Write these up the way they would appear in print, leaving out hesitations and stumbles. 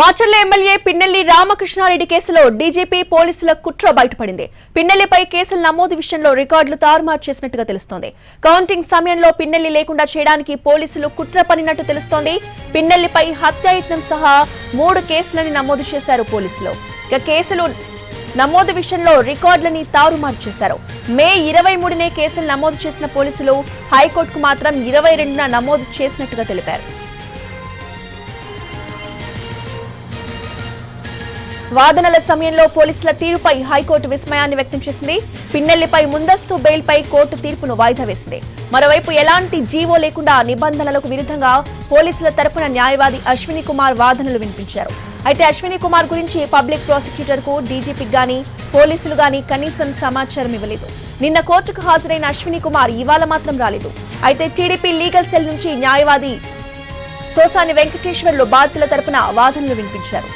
Macherla MLA Pinnelli Ramakrishna Reddy కేసులో DGP పోలీసుల కుట్ర బయటపడింది. పిన్నెల్లిపై కేసుల నమోదు విషయంలో రికార్డులు తారుమారు చేసినట్టుగా తెలుస్తోంది. కౌంటింగ్ సమయంలో పిన్నెల్లి లేకుండా చేయడానికి పోలీసులు కుట్ర పన్నినట్టు తెలుస్తోంది. పిన్నెల్లిపై హత్యాయత్నం సహా 3 కేసులను నమోదు చేశారు పోలీసులు. ఇక కేసులు నమోదు విషయంలో రికార్డులని తారుమారు చేశారు. మే 23నే కేసులు నమోదు చేసిన పోలీసులు హైకోర్టుకు మాత్రం 22న నమోదు చేసినట్టుగా తెలిపారు. వాదనల సమయంలో పోలీసుల తీరుపై హైకోర్టు విస్మయాన్ని వ్యక్తం చేసింది. పిన్నెల్లిపై ముందస్తు బెయిల్పై కోర్టు తీర్పును వాయిదా వేసింది. మరోవైపు ఎలాంటి జీవో లేకుండా నిబంధనలకు విరుద్ధంగా పోలీసుల తరపున న్యాయవాది అశ్విని కుమార్ వాదనలు వినిపించారు. అయితే అశ్విని కుమార్ గురించి పబ్లిక్ ప్రాసిక్యూటర్ కు డీజీపీకి గానీ పోలీసులు గానీ కనీసం సమాచారం ఇవ్వలేదు. నిన్న కోర్టుకు హాజరైన అశ్విని కుమార్ ఇవాళ మాత్రం రాలేదు. అయితే టీడీపీ లీగల్ సెల్ నుంచి న్యాయవాది సోసాని వెంకటేశ్వర్లు బాధితుల తరపున వాదనలు వినిపించారు.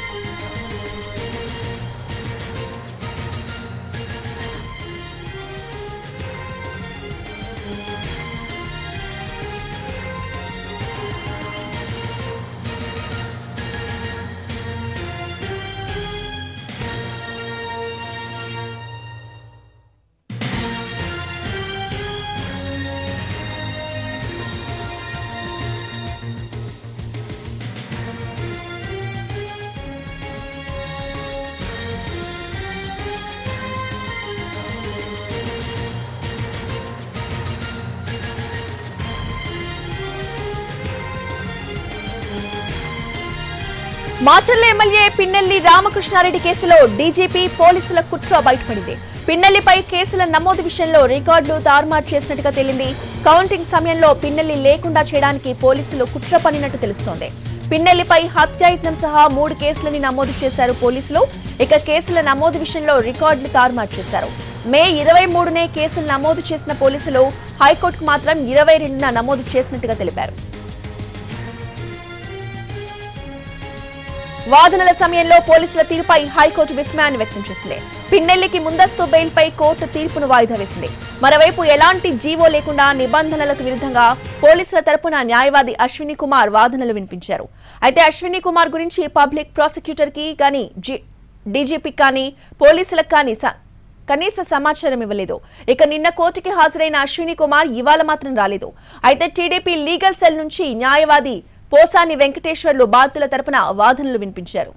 మాచర్ల ఎమ్మెల్యే పిన్నెల్లి రామకృష్ణారెడ్డి కేసులో డీజీపీ పోలీసుల కుట్ర బయటపడింది. పిన్నెల్లిపై కేసుల నమోదు విషయంలో రికార్డులు తారుమారు చేసినట్టుగా తేలింది. కౌంటింగ్ సమయంలో పిన్నెల్లి లేకుండా చేయడానికి పోలీసులు కుట్ర పన్నినట్టు తెలుస్తోంది. పిన్నెల్లిపై హత్యాయత్నం సహా 3 కేసులని నమోదు చేశారు పోలీసులు. ఇక కేసుల నమోదు విషయంలో రికార్డులు తారుమారు చేశారు. మే 23నే కేసులు నమోదు చేసిన పోలీసులు హైకోర్టుకు మాత్రం 22న నమోదు చేసినట్టుగా తెలిపారు. వాదనల సమయంలో పోలీసుల తీరుపై హైకోర్టు విస్మయాన్ని వ్యక్తం చేసింది. పిన్నెల్లికి ముందస్తు బెయిల్పై కోర్టు తీర్పును వాయిదా వేసింది. మరోవైపు ఎలాంటి జీవో లేకుండా నిబంధనలకు విరుద్ధంగా పోలీసుల తరపున న్యాయవాది అశ్విని కుమార్ వాదనలు వినిపించారు. అయితే అశ్విని కుమార్ గురించి పబ్లిక్ ప్రాసిక్యూటర్ కి కానీ డీజీపీకి కానీ పోలీసులకు కానీ కనీస సమాచారం ఇవ్వలేదు. ఇక నిన్న కోర్టుకి హాజరైన అశ్విని కుమార్ ఇవాళ మాత్రం రాలేదు. అయితే టీడీపీ లీగల్ సెల్ నుంచి న్యాయవాది పోసాని వెంకటేశ్వర్లు బాధితుల తరపున వాదనలు వినిపించారు.